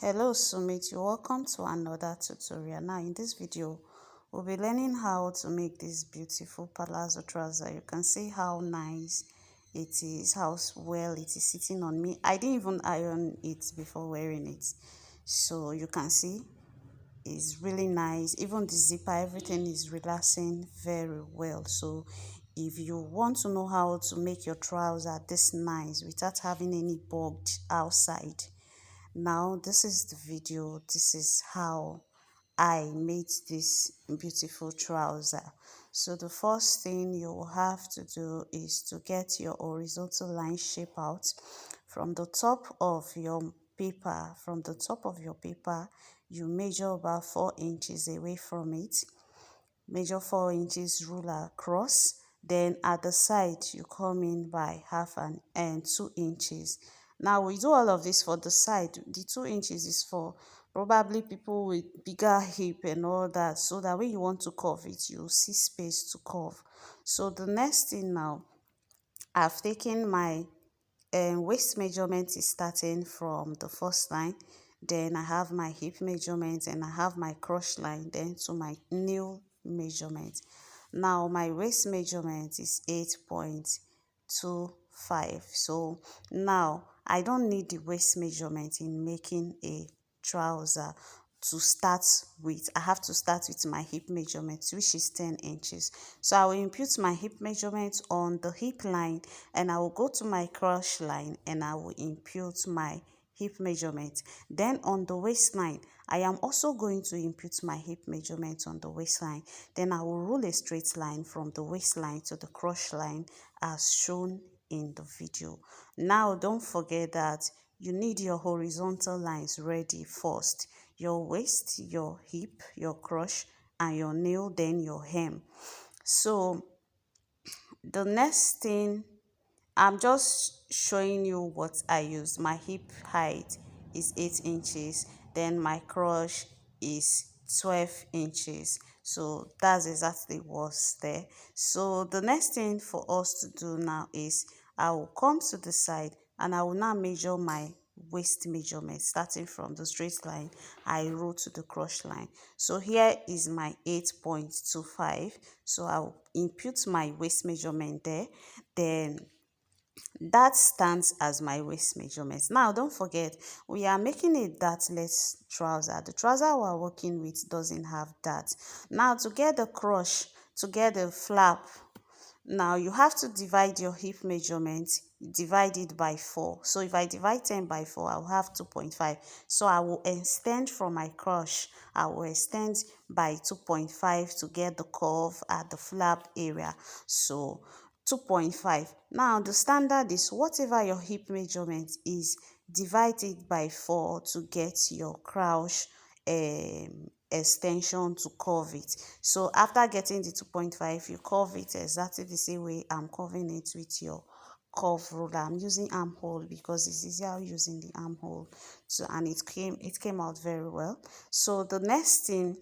Hello Sumit, welcome to another tutorial. Now in this video we'll be learning how to make this beautiful palazzo trouser. You can see how nice it is, how well it is sitting on me. I didn't even iron it before wearing it, so you can see it's really nice. Even the zipper, everything is relaxing very well. So if you want to know how to make your trouser this nice without having any bulge outside, now this is the video. This is how I made this beautiful trouser. So the first thing you will have to do is to get your horizontal line shape out from the top of your paper. From the top of your paper, you measure about 4 inches away from it. Measure 4 inches, ruler across. Then at the side, you come in by half and 2 inches. Now we do all of this for the side. The 2 inches is for probably people with bigger hip and all that, so that when you want to curve it, you see space to curve. So the next thing now, I've taken my waist measurement is starting from the first line. Then I have my hip measurement and I have my crotch line, then to my nail measurement. Now my waist measurement is 8.25. So now I don't need the waist measurement in making a trouser to start with. I have to start with my hip measurement, which is 10 inches. So I will impute my hip measurement on the hip line, and I will go to my crotch line and I will impute my hip measurement. Then on the waistline, I am also going to impute my hip measurement on the waistline. Then I will rule a straight line from the waistline to the crotch line as shown in the video. Now don't forget that you need your horizontal lines ready first. Your waist, your hip, your crotch, and your nail, then your hem. So the next thing, I'm just showing you what I used. My hip height is 8 inches, then my crotch is 12 inches. So that's exactly what's there. So the next thing for us to do now is I will come to the side and I will now measure my waist measurement. Starting from the straight line, I roll to the crotch line. So here is my 8.25. So I'll impute my waist measurement there. Then that stands as my waist measurement. Now don't forget, we are making a dartless trouser. The trouser we're working with doesn't have dart. Now to get the crotch, to get the flap, now you have to divide your hip measurement, divide it by 4. So if I divide 10 by 4, I'll have 2.5. So I will extend from my crotch, I will extend by 2.5 to get the curve at the flap area. So 2.5. Now the standard is whatever your hip measurement is, divide it by 4 to get your crotch extension to curve it. So after getting the 2.5, you curve it exactly the same way I'm curving it with your curve ruler. I'm using armhole because it's easier using the armhole. So and it came out very well. So the next thing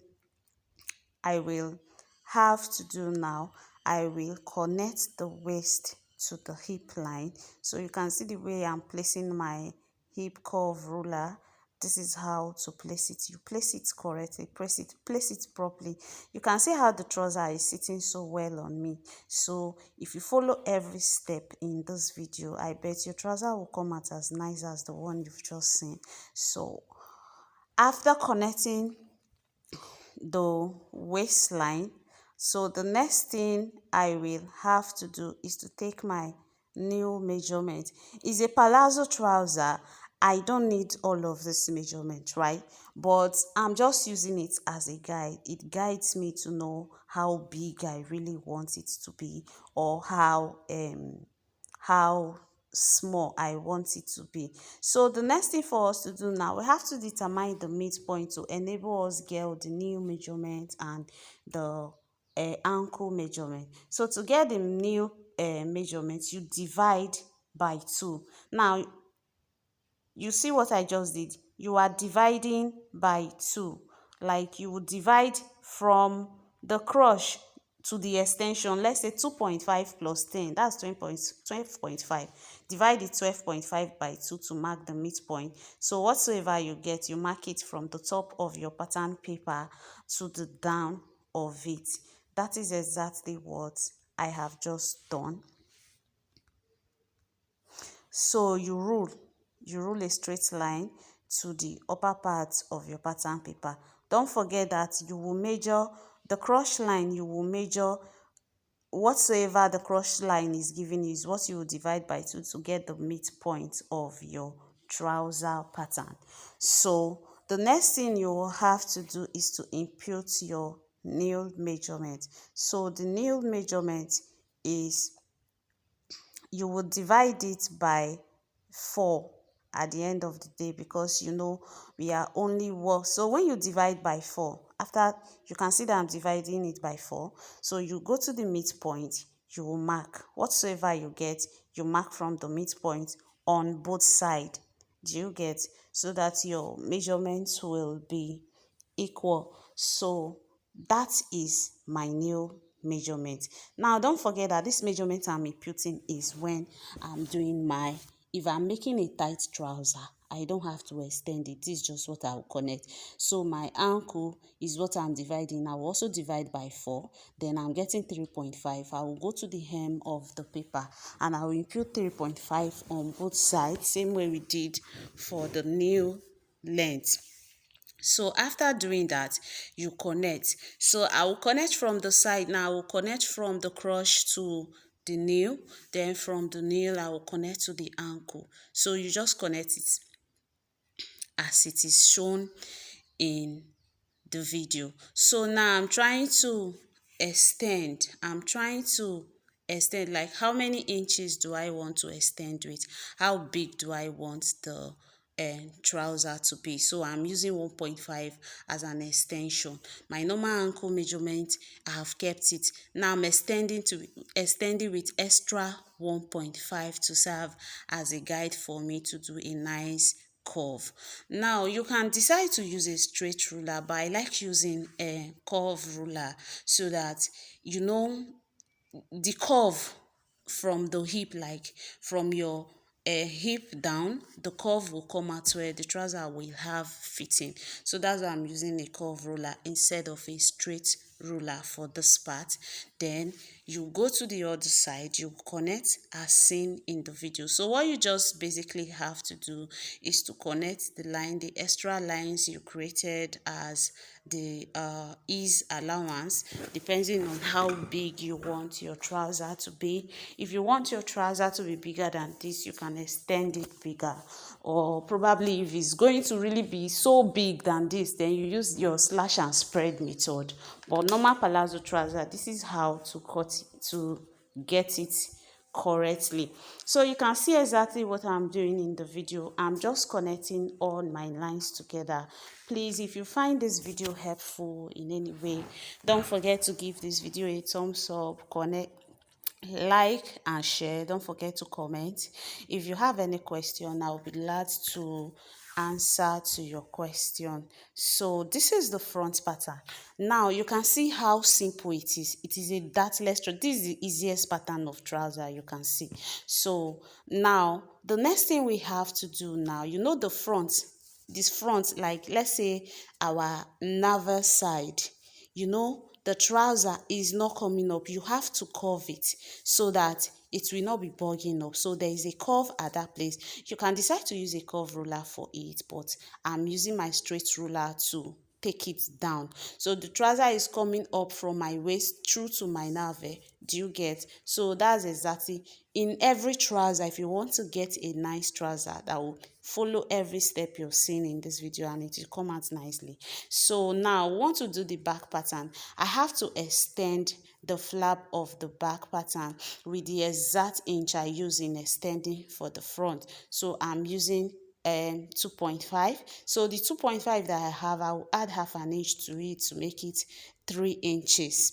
I will have to do now, I will connect the waist to the hip line. So you can see the way I'm placing my hip curve ruler. This is how to place it. You place it correctly, place it properly. You can see how the trouser is sitting so well on me. So if you follow every step in this video, I bet your trouser will come out as nice as the one you've just seen. So after connecting the waistline, so the next thing I will have to do is to take my new measurement. It's a palazzo trouser. I don't need all of this measurement, right? But I'm just using it as a guide. It guides me to know how big I really want it to be, or how small I want it to be. So the next thing for us to do now, we have to determine the midpoint to enable us get the new measurement and the ankle measurement. So to get the new measurement, you divide by 2. Now you see what I just did? You are dividing by 2. Like you would divide from the crotch to the extension. Let's say 2.5 plus 10, that's 12.5. Divide the 12.5 by 2 to mark the midpoint. So whatsoever you get, you mark it from the top of your pattern paper to the down of it. That is exactly what I have just done. So you rule a straight line to the upper part of your pattern paper. Don't forget that you will measure the cross line. You will measure whatsoever the cross line is giving you is what you will divide by 2 to get the midpoint of your trouser pattern. So the next thing you will have to do is to impute your nail measurement. So the nail measurement is, you will divide it by 4 at the end of the day, because we are only work. So when you divide by 4, after you can see that I'm dividing it by 4, so you go to the midpoint, you will mark whatsoever you get, you mark from the midpoint on both sides. Do you get? So that your measurements will be equal. So that is my nail measurement. Now don't forget that this measurement I'm imputing is when I'm doing if I'm making a tight trouser, I don't have to extend it. This is just what I will connect. So my ankle is what I'm dividing. I will also divide by 4. Then I'm getting 3.5. I will go to the hem of the paper and I will impute 3.5 on both sides, same way we did for the nail length. So after doing that, you connect. So I will connect from the side. Now I will connect from the crotch to the nail. Then from the nail, I will connect to the ankle. So you just connect it as it is shown in the video. So now I'm trying to extend. Like, how many inches do I want to extend with? How big do I want the trouser to be? So I'm using 1.5 as an extension. My normal ankle measurement, I have kept it. Now I'm extending with extra 1.5 to serve as a guide for me to do a nice curve. Now you can decide to use a straight ruler, but I like using a curve ruler so that the curve from the hip, like from your hip down, the curve will come out where the trouser will have fitting. So that's why I'm using a curve ruler instead of a straight ruler for this part. Then you go to the other side, you connect as seen in the video. So what you just basically have to do is to connect the extra lines you created as the ease allowance, depending on how big you want your trouser to be. If you want your trouser to be bigger than this, you can extend it bigger, or probably if it's going to really be so big than this, then you use your slash and spread method. But normal palazzo trouser, this is how to cut it, to get it correctly. So you can see exactly what I'm doing in the video. I'm just connecting all my lines together. Please, if you find this video helpful in any way, don't forget to give this video a thumbs up, like and share. Don't forget to comment. If you have any question, I'll be glad to answer to your question. So this is the front pattern. Now you can see how simple it is. It is a dartless trouser. This is the easiest pattern of trouser you can see. So now the next thing we have to do now, the front, this front, like let's say our navel side, the trouser is not coming up. You have to curve it so that it will not be bugging up. So there is a curve at that place. You can decide to use a curve ruler for it, but I'm using my straight ruler to take it down. So the trouser is coming up from my waist through to my navel. Do you get? So that's exactly in every trouser. If you want to get a nice trouser that will follow every step you're seeing in this video and it will come out nicely. So now I want to do the back pattern. I have to extend the flap of the back pattern with the exact inch I use in extending for the front. So I'm using 2.5. So the 2.5 that I have, I will add half an inch to it to make it 3 inches.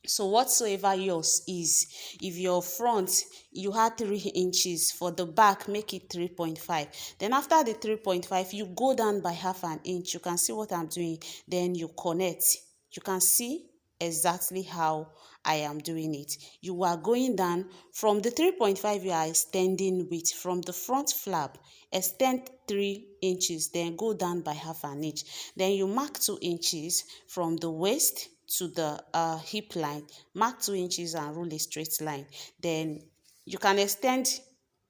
So whatsoever yours is, if your front you had 3 inches, for the back make it 3.5. Then after the 3.5, you go down by half an inch. You can see what I'm doing. Then you connect. You can see exactly how I am doing it. You are going down from the 3.5 you are extending with, from the front flap, extend 3 inches, then go down by half an inch. Then you mark 2 inches from the waist to the hip line, mark 2 inches and rule a straight line. Then you can extend,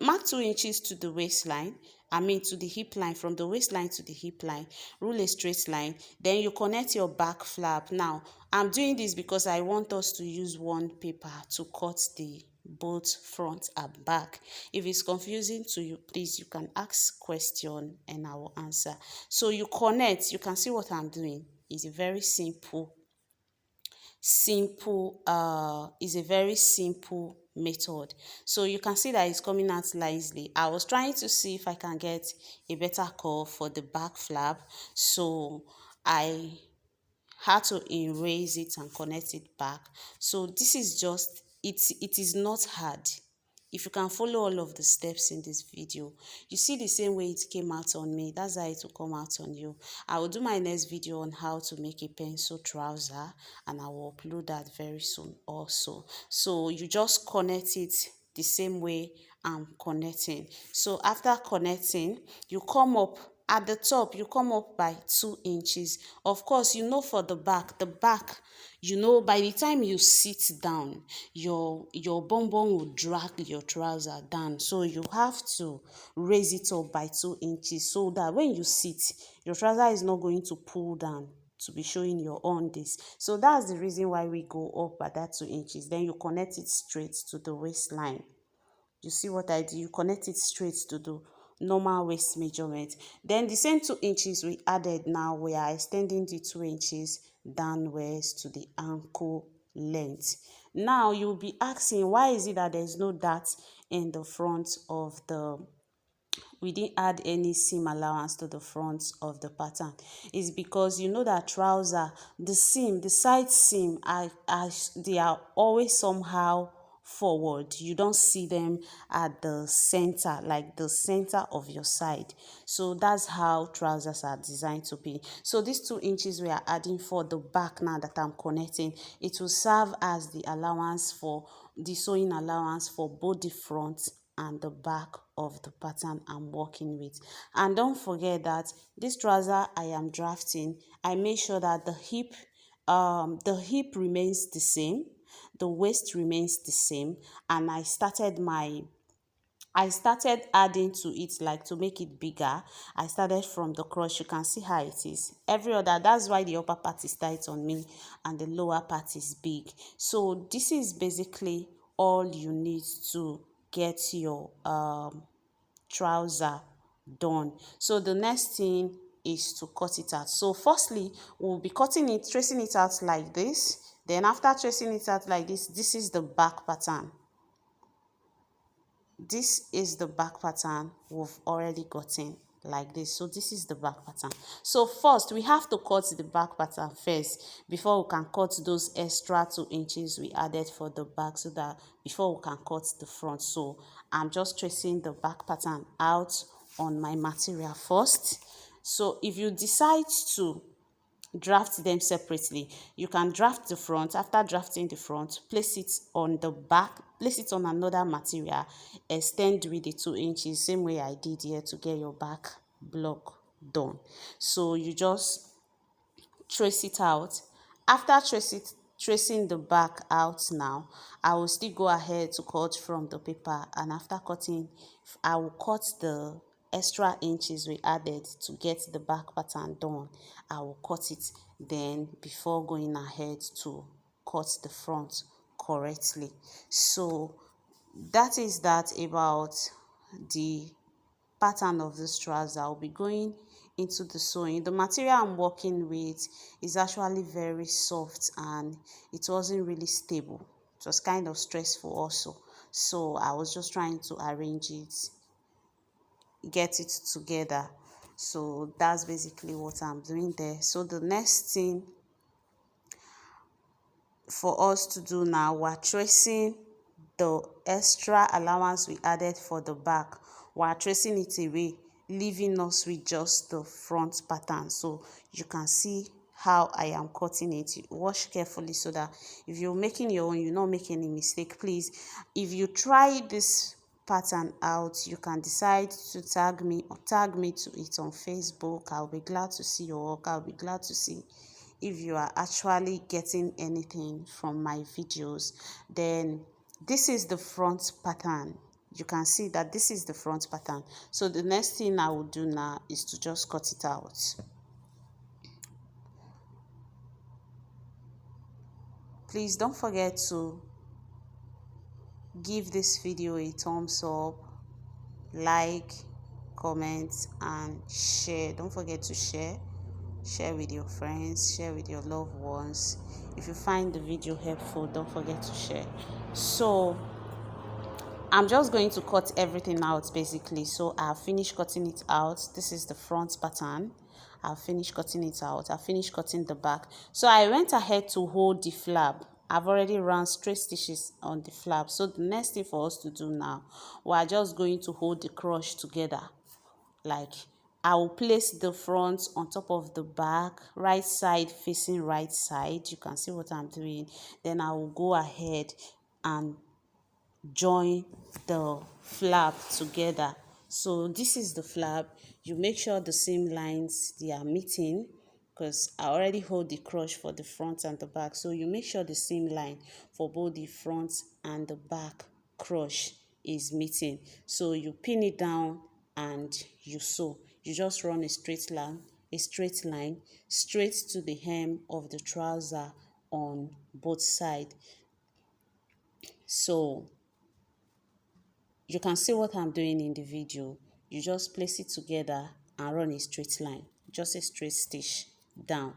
mark 2 inches to the waistline, to the hip line, from the waistline to the hip line, rule a straight line. Then you connect your back flap. Now, I'm doing this because I want us to use one paper to cut the both front and back. If it's confusing to you, please, you can ask question and I will answer. So you connect, you can see what I'm doing. It's a very simple method. So you can see that it's coming out nicely. I was trying to see if I can get a better curve for the back flap, so I had to erase it and connect it back. So this is just it is not hard. If you can follow all of the steps in this video, you see the same way it came out on me, that's how it will come out on you. I will do my next video on how to make a pencil trouser, and I will upload that very soon also. So you just connect it the same way I'm connecting. So after connecting, you come up at the top, you come up by 2 inches. Of course, for the back, by the time you sit down, your bum will drag your trouser down. So you have to raise it up by 2 inches so that when you sit, your trouser is not going to pull down to be showing your undies. So that's the reason why we go up by that 2 inches. Then you connect it straight to the waistline. You see what I do? You connect it straight to the normal waist measurement. Then the same 2 inches we added, now we are extending the 2 inches downwards to the ankle length. Now you'll be asking, why is it that there's no dart in the front of the, we didn't add any seam allowance to the front of the pattern? Is because that trouser, the side seam, they are always somehow forward. You don't see them at the center, like the center of your side. So that's how trousers are designed to be. So these 2 inches we are adding for the back, now that I'm connecting, it will serve as the allowance for the sewing allowance for both the front and the back of the pattern I'm working with. And don't forget that this trouser I am drafting, I make sure that the hip remains the same, the waist remains the same, and I started adding to it, like to make it bigger. I started from the crotch. You can see how it is. That's why the upper part is tight on me and the lower part is big. So this is basically all you need to get your trouser done. So the next thing is to cut it out. So firstly, we'll be tracing it out like this. Then after tracing it out like this, this is the back pattern. This is the back pattern we've already gotten like this. So this is the back pattern. So first we have to cut the back pattern first before we can cut those extra 2 inches we added for the back, so that before we can cut the front. So I'm just tracing the back pattern out on my material first. So if you decide to draft them separately, you can draft the front. After drafting the front, place it on the back, place it on another material, extend with the 2 inches, same way I did here, to get your back block done. So you just trace it out. After tracing the back out, now I will still go ahead to cut from the paper, and after cutting, I will cut the extra inches we added to get the back pattern done. I will cut it then before going ahead to cut the front correctly. So that is that about the pattern of this trouser. I'll be going into the sewing. The material I'm working with is actually very soft and it wasn't really stable. It was kind of stressful also. So I was just trying to arrange it, get it together. So that's basically what I'm doing there. So the next thing for us to do now, we're tracing the extra allowance we added for the back. We're tracing it away, leaving us with just the front pattern. So you can see how I am cutting it. Wash carefully so that if you're making your own, you not make any mistake. Please, if you try this pattern out, you can decide to tag me to it on Facebook. I'll be glad to see your work. I'll be glad to see if you are actually getting anything from my videos. Then this is the front pattern. You can see that this is the front pattern. So the next thing I will do now is to just cut it out. Please don't forget to give this video a thumbs up, like, comment, and share. Don't forget to share with your friends, share with your loved ones. If you find the video helpful, don't forget to share. So I'm just going to cut everything out basically. So I've finished cutting it out. This is the front pattern. I've finished cutting it out. I've finished cutting the back. So I went ahead to hold the flap. I've already run straight stitches on the flap. So the next thing for us to do now, we are just going to hold the crotch together. Like, I will place the front on top of the back, right side facing right side. You can see what I'm doing. Then I will go ahead and join the flap together. So this is the flap. You make sure the seam lines, they are meeting, because I already hold the crotch for the front and the back. So you make sure the seam line for both the front and the back crotch is meeting. So you pin it down and you sew. You just run a straight line straight to the hem of the trouser on both sides. So you can see what I'm doing in the video. You just place it together and run a straight line, just a straight stitch down.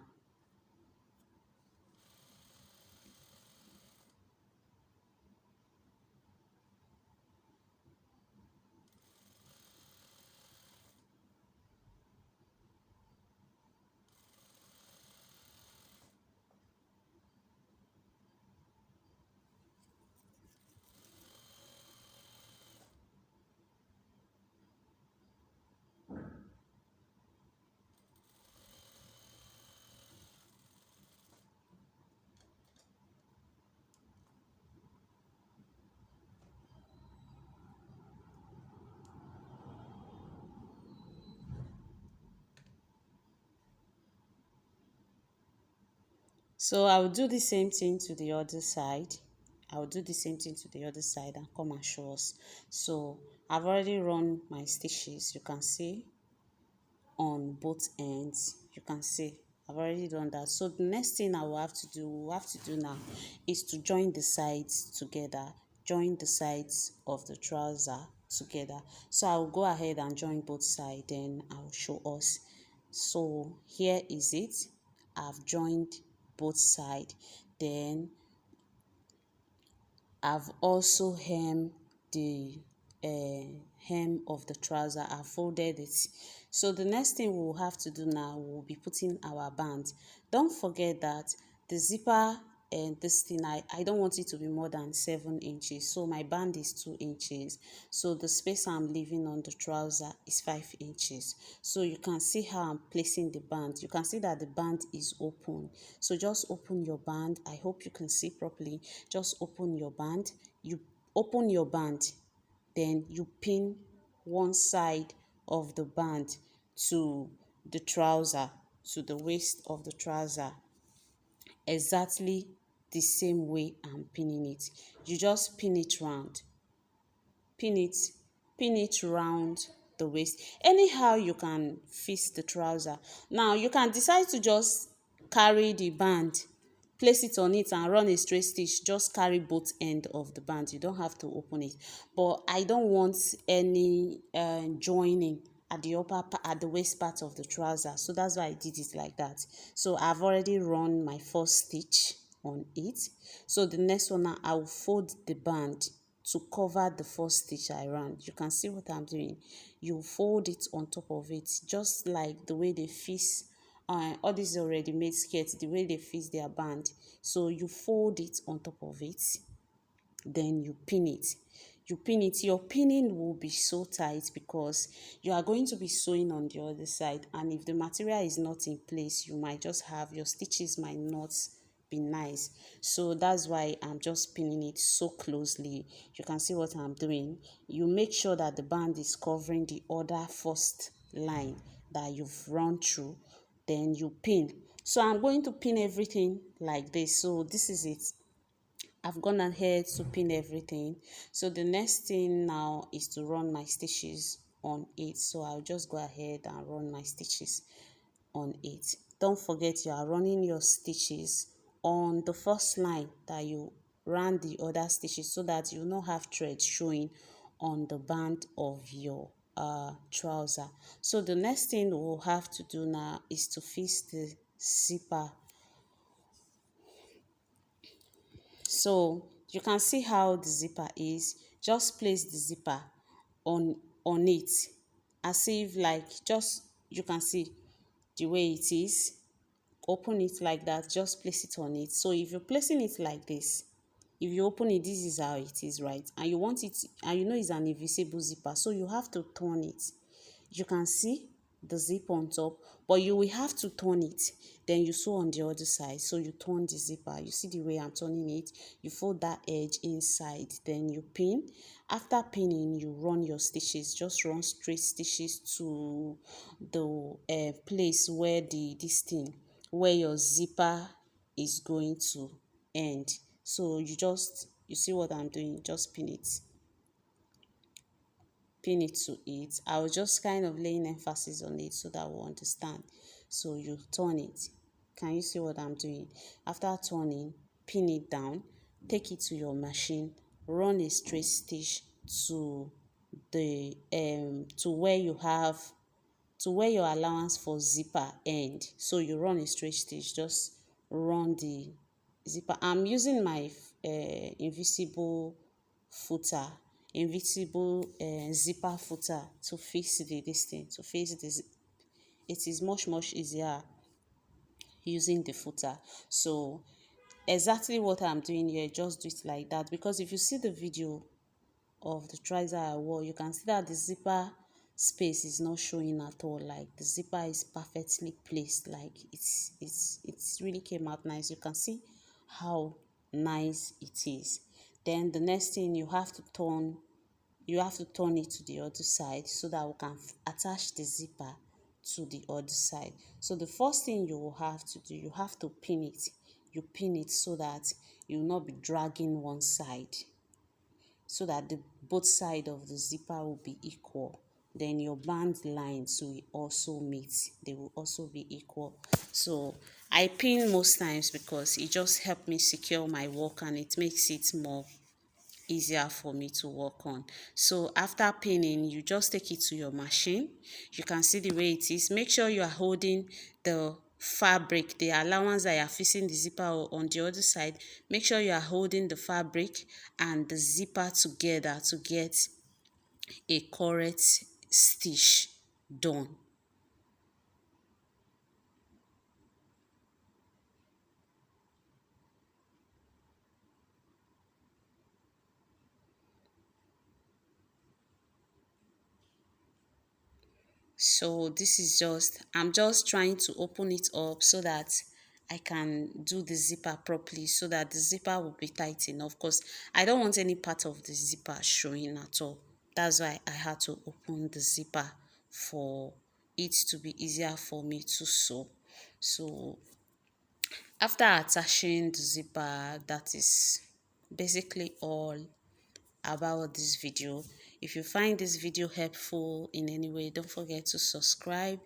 So I'll do the same thing to the other side. I'll do the same thing to the other side and come and show us. So I've already run my stitches. You can see on both ends. You can see I've already done that. So the next thing I will have to do now is to join the sides together. Join the sides of the trouser together. So I will go ahead and join both sides, then I'll show us. So here is it. I've joined both sides. Then I've also hemmed the hem of the trouser. I folded it. So the next thing we will have to do now, we'll be putting our band. Don't forget that the zipper and this thing, I don't want it to be more than 7 inches. So my band is 2 inches. So the space I'm leaving on the trouser is 5 inches. So you can see how I'm placing the band. You can see that the band is open. So just open your band. I hope you can see properly. Just open your band. You open your band, then you pin one side of the band to the trouser, to the waist of the trouser, exactly the same way I'm pinning it. You just pin it round, pin it pin it round the waist. Anyhow you can fit the trouser. Now you can decide to just carry the band, place it on it and run a straight stitch. Just carry both end of the band. You don't have to open it, but I don't want any joining at the at the waist part of the trouser, so that's why I did it like that. So I've already run my first stitch on it. So the next one now, I will fold the band to cover the first stitch I ran. You can see what I'm doing. You fold it on top of it, just like the way they fix all these already made skirts, the way they fix their band. So you fold it on top of it, then you pin it. you pin it. Your pinning will be so tight because you are going to be sewing on the other side, and if the material is not in place, you might just have your stitches might not be nice. So that's why I'm just pinning it so closely. You can see what I'm doing. You make sure that the band is covering the other first line that you've run through, then you pin. So I'm going to pin everything like this. So this is it. I've gone ahead to pin everything. So the next thing now is to run my stitches on it. So I'll just go ahead and run my stitches on it. Don't forget you are running your stitches on the first line that you ran the other stitches, so that you will not have thread showing on the band of your trouser. So the next thing we'll have to do now is to fix the zipper. So you can see how the zipper is. Just place the zipper on it, as if like, just, you can see the way it is. Open it like that, just place it on it. So if you're placing it like this, if you open it, this is how it is, right? And you want it, and you know it's an invisible zipper, so you have to turn it. You can see the zip on top, but you will have to turn it, then you sew on the other side. So you turn the zipper, you see the way I'm turning it, you fold that edge inside, then you pin. After pinning, you run your stitches. Just run straight stitches to the place where this thing, where your zipper is going to end. So you see what I'm doing, just pin it to it. I was just kind of laying emphasis on it so that we'll understand. So you turn it. Can you see what I'm doing? After turning, pin it down, take it to your machine, run a straight stitch to the to where you have, to where your allowance for zipper end. So you run a straight stitch, just run the zipper. I'm using my invisible footer, invisible zipper footer to fix this thing, to fix this. It is much easier using the footer. So exactly what I'm doing here, just do it like that, because if you see the video of the trouser I wore, you can see that the zipper space is not showing at all. Like the zipper is perfectly placed, like it's really came out nice. You can see how nice it is. Then the next thing, you have to turn it to the other side so that we can attach the zipper to the other side. So the first thing you will have to do, you have to pin it. You pin it so that you will not be dragging one side, so that the both side of the zipper will be equal. Then your band lines will also meet, they will also be equal. So I pin most times because it just helps me secure my work, and it makes it more easier for me to work on. So after pinning, you just take it to your machine. You can see the way it is. Make sure you are holding the fabric, the allowance that you are fixing the zipper on the other side. Make sure you are holding the fabric and the zipper together to get a correct stitch done. So this is just, I'm just trying to open it up so that I can do the zipper properly, so that the zipper will be tight enough, because I don't want any part of the zipper showing at all. That's why I had to open the zipper, for it to be easier for me to sew. So after attaching the zipper, that is basically all about this video. If you find this video helpful in any way, don't forget to subscribe,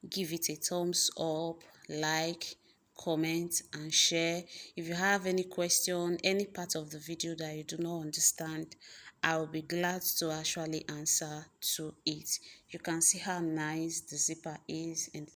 give it a thumbs up, like, comment and share. If you have any question, any part of the video that you do not understand, I will be glad to actually answer to it. You can see how nice the zipper is, and